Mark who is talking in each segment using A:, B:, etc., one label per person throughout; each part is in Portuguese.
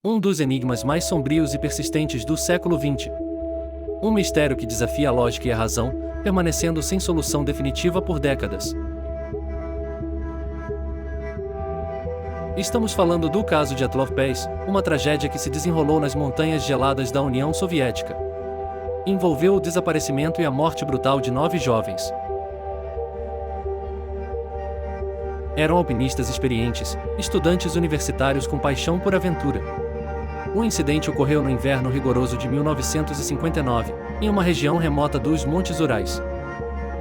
A: Um dos enigmas mais sombrios e persistentes do século XX. Um mistério que desafia a lógica e a razão, permanecendo sem solução definitiva por décadas. Estamos falando do caso de Dyatlov Pass, uma tragédia que se desenrolou nas montanhas geladas da União Soviética. Envolveu o desaparecimento e a morte brutal de 9 jovens. Eram alpinistas experientes, estudantes universitários com paixão por aventura. O incidente ocorreu no inverno rigoroso de 1959, em uma região remota dos Montes Urais.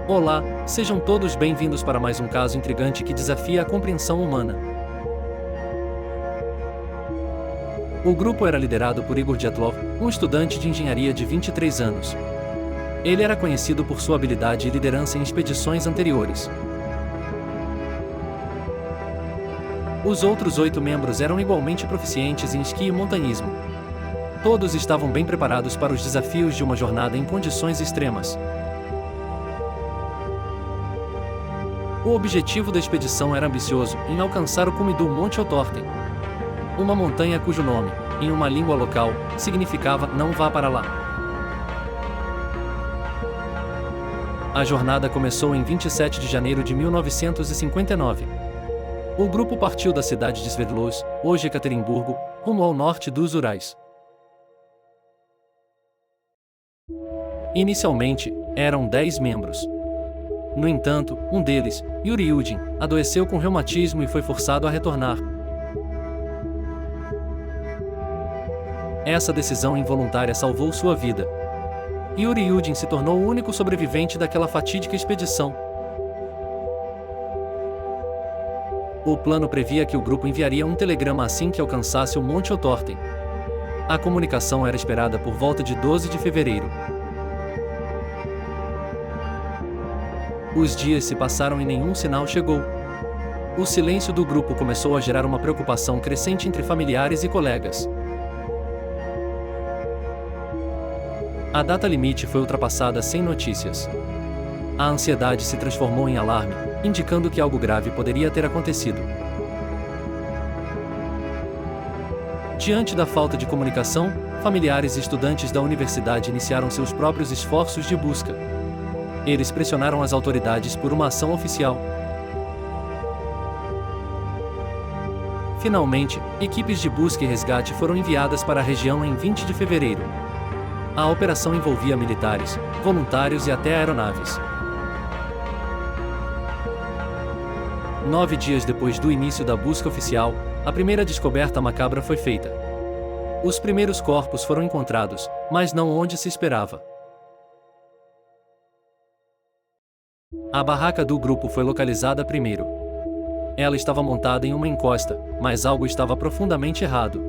A: Olá, sejam todos bem-vindos para mais um caso intrigante que desafia a compreensão humana. O grupo era liderado por Igor Dyatlov, um estudante de engenharia de 23 anos. Ele era conhecido por sua habilidade e liderança em expedições anteriores. Os outros 8 membros eram igualmente proficientes em esqui e montanhismo. Todos estavam bem preparados para os desafios de uma jornada em condições extremas. O objetivo da expedição era ambicioso, em alcançar o cume do Monte Otorten, uma montanha cujo nome, em uma língua local, significava "não vá para lá". A jornada começou em 27 de janeiro de 1959. O grupo partiu da cidade de Sverdlovsk, hoje Ekaterimburgo, rumo ao norte dos Urais. Inicialmente, eram 10 membros. No entanto, um deles, Yuri Yudin, adoeceu com reumatismo e foi forçado a retornar. Essa decisão involuntária salvou sua vida. Yuri Yudin se tornou o único sobrevivente daquela fatídica expedição. O plano previa que o grupo enviaria um telegrama assim que alcançasse o Monte Otorten. A comunicação era esperada por volta de 12 de fevereiro. Os dias se passaram e nenhum sinal chegou. O silêncio do grupo começou a gerar uma preocupação crescente entre familiares e colegas. A data limite foi ultrapassada sem notícias. A ansiedade se transformou em alarme, indicando que algo grave poderia ter acontecido. Diante da falta de comunicação, familiares e estudantes da universidade iniciaram seus próprios esforços de busca. Eles pressionaram as autoridades por uma ação oficial. Finalmente, equipes de busca e resgate foram enviadas para a região em 20 de fevereiro. A operação envolvia militares, voluntários e até aeronaves. 9 dias depois do início da busca oficial, a primeira descoberta macabra foi feita. Os primeiros corpos foram encontrados, mas não onde se esperava. A barraca do grupo foi localizada primeiro. Ela estava montada em uma encosta, mas algo estava profundamente errado.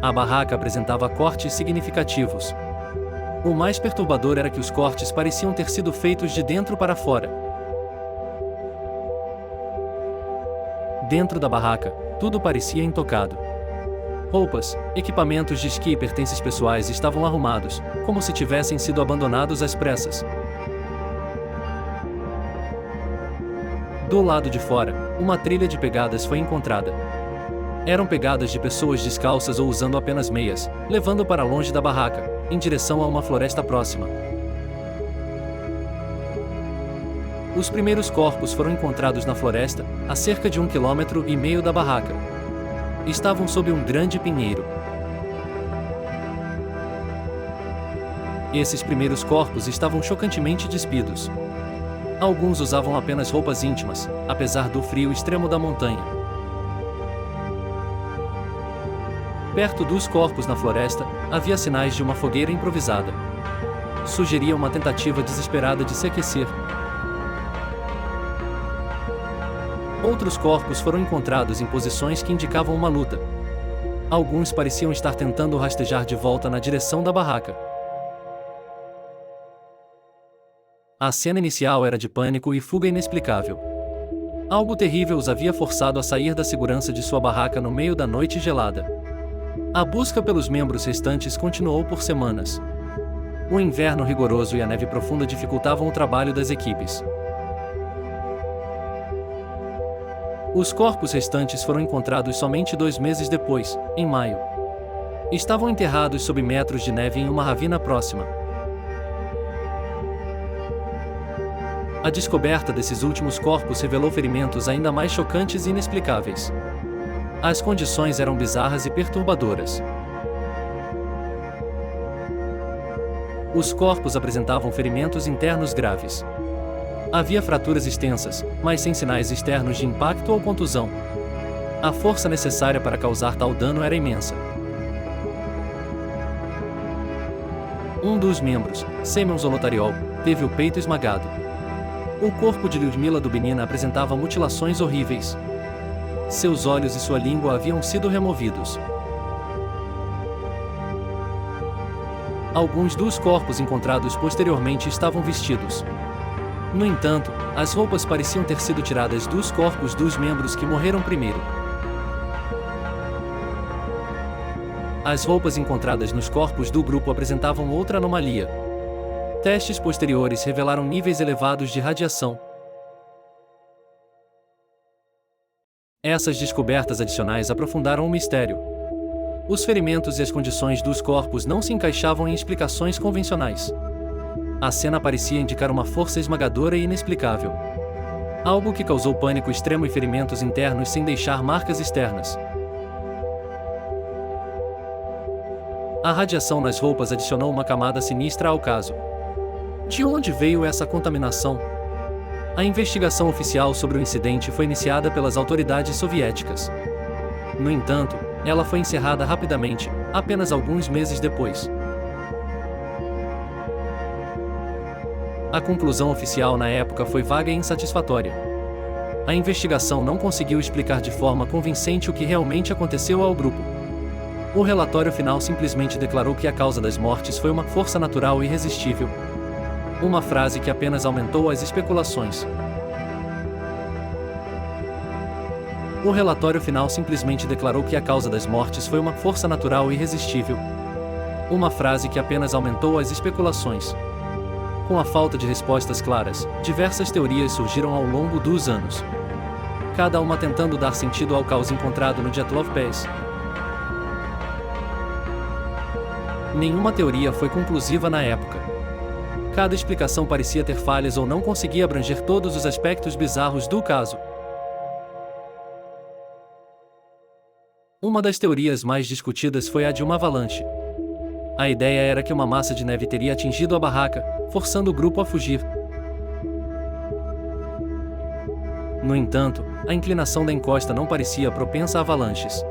A: A barraca apresentava cortes significativos. O mais perturbador era que os cortes pareciam ter sido feitos de dentro para fora. Dentro da barraca, tudo parecia intocado. Roupas, equipamentos de esqui e pertences pessoais estavam arrumados, como se tivessem sido abandonados às pressas. Do lado de fora, uma trilha de pegadas foi encontrada. Eram pegadas de pessoas descalças ou usando apenas meias, levando para longe da barraca, em direção a uma floresta próxima. Os primeiros corpos foram encontrados na floresta, a cerca de 1,5 km da barraca. Estavam sob um grande pinheiro. Esses primeiros corpos estavam chocantemente despidos. Alguns usavam apenas roupas íntimas, apesar do frio extremo da montanha. Perto dos corpos na floresta, havia sinais de uma fogueira improvisada. Sugeria uma tentativa desesperada de se aquecer. Outros corpos foram encontrados em posições que indicavam uma luta. Alguns pareciam estar tentando rastejar de volta na direção da barraca. A cena inicial era de pânico e fuga inexplicável. Algo terrível os havia forçado a sair da segurança de sua barraca no meio da noite gelada. A busca pelos membros restantes continuou por semanas. O inverno rigoroso e a neve profunda dificultavam o trabalho das equipes. Os corpos restantes foram encontrados somente 2 meses depois, em maio. Estavam enterrados sob metros de neve em uma ravina próxima. A descoberta desses últimos corpos revelou ferimentos ainda mais chocantes e inexplicáveis. As condições eram bizarras e perturbadoras. Os corpos apresentavam ferimentos internos graves. Havia fraturas extensas, mas sem sinais externos de impacto ou contusão. A força necessária para causar tal dano era imensa. Um dos membros, Semyon Zolotaryov, teve o peito esmagado. O corpo de Lyudmila Dubinina apresentava mutilações horríveis. Seus olhos e sua língua haviam sido removidos. Alguns dos corpos encontrados posteriormente estavam vestidos. No entanto, as roupas pareciam ter sido tiradas dos corpos dos membros que morreram primeiro. As roupas encontradas nos corpos do grupo apresentavam outra anomalia. Testes posteriores revelaram níveis elevados de radiação. Essas descobertas adicionais aprofundaram o mistério. Os ferimentos e as condições dos corpos não se encaixavam em explicações convencionais. A cena parecia indicar uma força esmagadora e inexplicável. Algo que causou pânico extremo e ferimentos internos sem deixar marcas externas. A radiação nas roupas adicionou uma camada sinistra ao caso. De onde veio essa contaminação? A investigação oficial sobre o incidente foi iniciada pelas autoridades soviéticas. No entanto, ela foi encerrada rapidamente, apenas alguns meses depois. A conclusão oficial na época foi vaga e insatisfatória. A investigação não conseguiu explicar de forma convincente o que realmente aconteceu ao grupo. O relatório final simplesmente declarou que a causa das mortes foi uma força natural irresistível. Uma frase que apenas aumentou as especulações. O relatório final simplesmente declarou que a causa das mortes foi uma força natural irresistível. Uma frase que apenas aumentou as especulações. Com a falta de respostas claras, diversas teorias surgiram ao longo dos anos. Cada uma tentando dar sentido ao caos encontrado no Dyatlov Pass. Nenhuma teoria foi conclusiva na época. Cada explicação parecia ter falhas ou não conseguia abranger todos os aspectos bizarros do caso. Uma das teorias mais discutidas foi a de uma avalanche. A ideia era que uma massa de neve teria atingido a barraca, forçando o grupo a fugir. No entanto, a inclinação da encosta não parecia propensa a avalanches.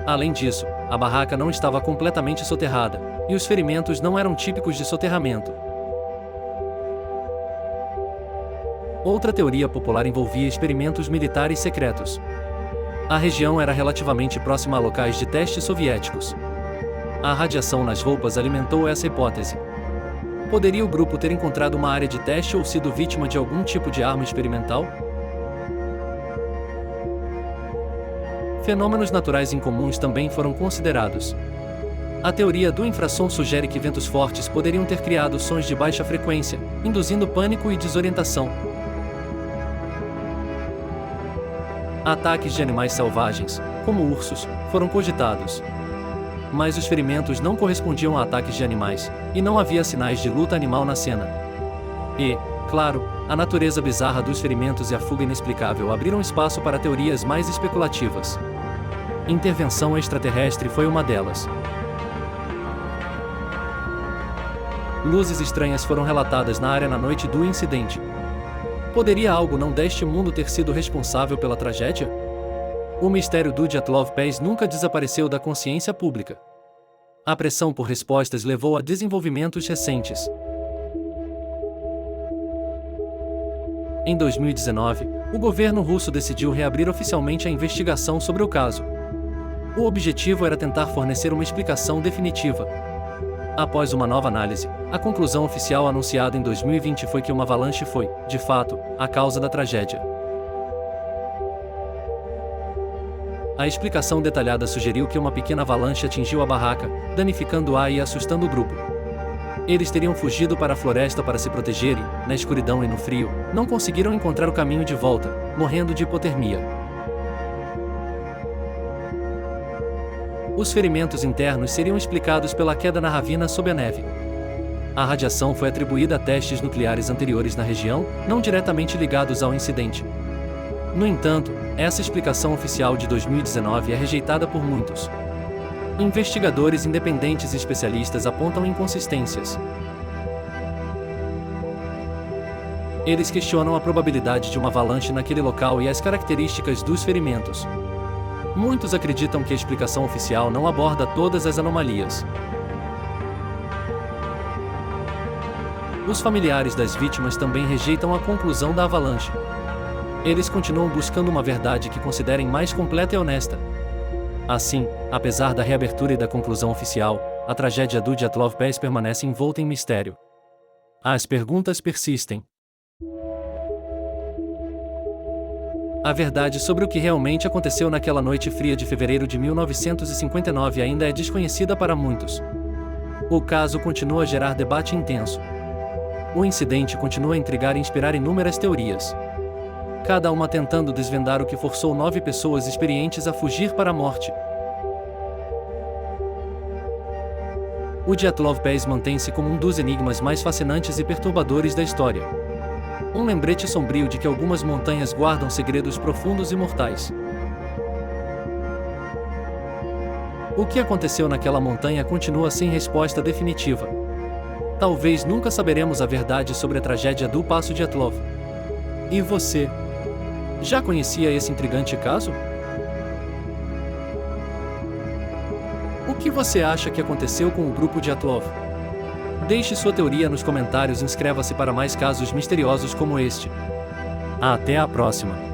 A: Além disso, a barraca não estava completamente soterrada, e os ferimentos não eram típicos de soterramento. Outra teoria popular envolvia experimentos militares secretos. A região era relativamente próxima a locais de testes soviéticos. A radiação nas roupas alimentou essa hipótese. Poderia o grupo ter encontrado uma área de teste ou sido vítima de algum tipo de arma experimental? Fenômenos naturais incomuns também foram considerados. A teoria do infrassom sugere que ventos fortes poderiam ter criado sons de baixa frequência, induzindo pânico e desorientação. Ataques de animais selvagens, como ursos, foram cogitados. Mas os ferimentos não correspondiam a ataques de animais, e não havia sinais de luta animal na cena. E, claro, a natureza bizarra dos ferimentos e a fuga inexplicável abriram espaço para teorias mais especulativas. Intervenção extraterrestre foi uma delas. Luzes estranhas foram relatadas na área na noite do incidente. Poderia algo não deste mundo ter sido responsável pela tragédia? O mistério do Dyatlov Pass nunca desapareceu da consciência pública. A pressão por respostas levou a desenvolvimentos recentes. Em 2019, o governo russo decidiu reabrir oficialmente a investigação sobre o caso. O objetivo era tentar fornecer uma explicação definitiva. Após uma nova análise, a conclusão oficial anunciada em 2020 foi que uma avalanche foi, de fato, a causa da tragédia. A explicação detalhada sugeriu que uma pequena avalanche atingiu a barraca, danificando-a e assustando o grupo. Eles teriam fugido para a floresta para se proteger e, na escuridão e no frio, não conseguiram encontrar o caminho de volta, morrendo de hipotermia. Os ferimentos internos seriam explicados pela queda na ravina sob a neve. A radiação foi atribuída a testes nucleares anteriores na região, não diretamente ligados ao incidente. No entanto, essa explicação oficial de 2019 é rejeitada por muitos. Investigadores independentes e especialistas apontam inconsistências. Eles questionam a probabilidade de uma avalanche naquele local e as características dos ferimentos. Muitos acreditam que a explicação oficial não aborda todas as anomalias. Os familiares das vítimas também rejeitam a conclusão da avalanche. Eles continuam buscando uma verdade que considerem mais completa e honesta. Assim, apesar da reabertura e da conclusão oficial, a tragédia do Dyatlov Pass permanece envolta em mistério. As perguntas persistem. A verdade sobre o que realmente aconteceu naquela noite fria de fevereiro de 1959 ainda é desconhecida para muitos. O caso continua a gerar debate intenso. O incidente continua a intrigar e inspirar inúmeras teorias. Cada uma tentando desvendar o que forçou 9 pessoas experientes a fugir para a morte. O Dyatlov Pass mantém-se como um dos enigmas mais fascinantes e perturbadores da história. Um lembrete sombrio de que algumas montanhas guardam segredos profundos e mortais. O que aconteceu naquela montanha continua sem resposta definitiva. Talvez nunca saberemos a verdade sobre a tragédia do Passo Dyatlov. E você? Já conhecia esse intrigante caso? O que você acha que aconteceu com o grupo Dyatlov? Deixe sua teoria nos comentários e inscreva-se para mais casos misteriosos como este. Até a próxima!